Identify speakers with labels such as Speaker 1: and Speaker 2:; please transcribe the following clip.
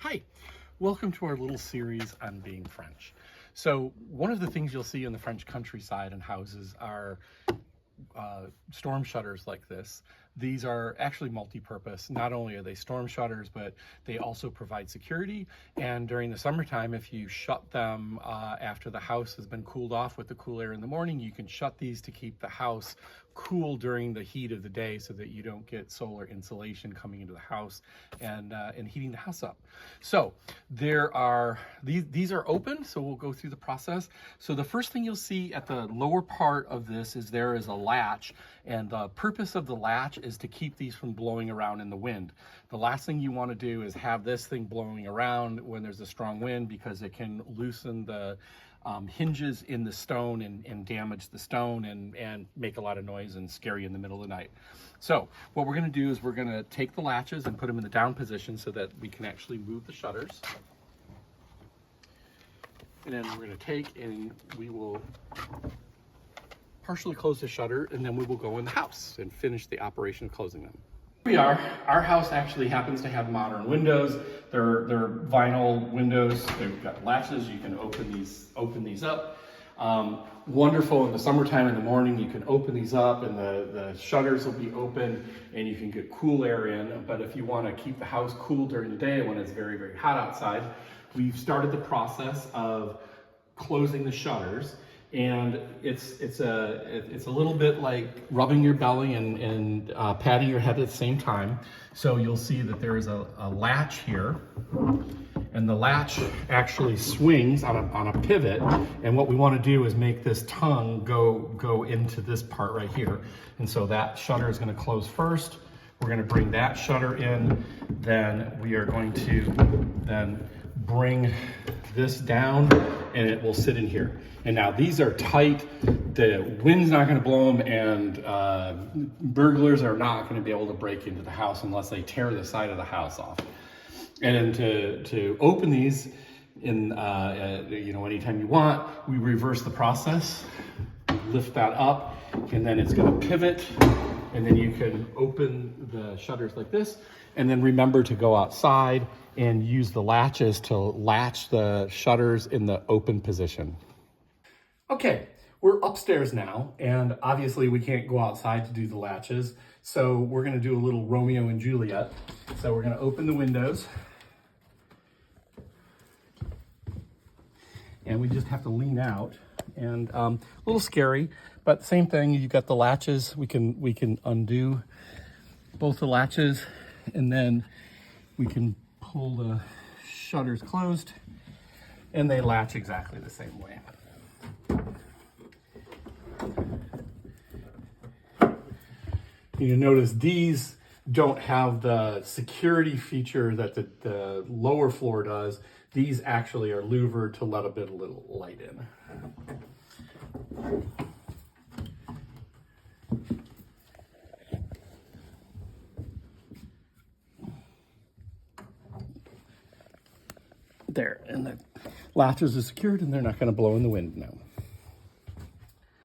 Speaker 1: Hi, welcome to our little series on being French. So one of the things you'll see in the French countryside and houses are storm shutters like this. These are actually multi-purpose. Not only are they storm shutters, but they also provide security. And during the summertime, if you shut them after the house has been cooled off with the cool air in the morning, you can shut these to keep the house cool during the heat of the day so that you don't get solar insulation coming into the house and heating the house up. So there are, these are open, so we'll go through the process. So the first thing you'll see at the lower part of this is there is a latch, and the purpose of the latch is to keep these from blowing around in the wind. The last thing you want to do is have this thing blowing around when there's a strong wind, because it can loosen the hinges in the stone and damage the stone and make a lot of noise and scare you in the middle of the night. So what we're going to do is we're going to take the latches and put them in the down position so that we can actually move the shutters. And then we're going to take and we will partially close the shutter, and then we will go in the house and finish the operation of closing them. Here we are. Our house actually happens to have modern windows. They're vinyl windows. They've got latches. You can open these up. Wonderful in the summertime in the morning. You can open these up and the shutters will be open and you can get cool air in. But if you want to keep the house cool during the day when it's very, very hot outside, we've started the process of closing the shutters. And it's a little bit like rubbing your belly and patting your head at the same time. So you'll see that there is a latch here, and the latch actually swings on a pivot. And what we want to do is make this tongue go into this part right here. And so that shutter is going to close first. We're going to bring that shutter in. Then we are going to then bring this down, and it will sit in here. And now these are tight, the wind's not going to blow them, and burglars are not going to be able to break into the house unless they tear the side of the house off. And then to open these in anytime you want, we reverse the process, lift that up, and then it's going to pivot, and then you can open the shutters like this. And then remember to go outside and use the latches to latch the shutters in the open position. Okay, we're upstairs now, and obviously we can't go outside to do the latches, so we're going to do a little Romeo and Juliet. So we're going to open the windows, and we just have to lean out, and a little scary, but same thing. You've got the latches. We can undo both the latches, and then we can pull the shutters closed, and they latch exactly the same way. You notice these don't have the security feature that the lower floor does. These actually are louvered to let a little light in. There, and the latches are secured and they're not going to blow in the wind now.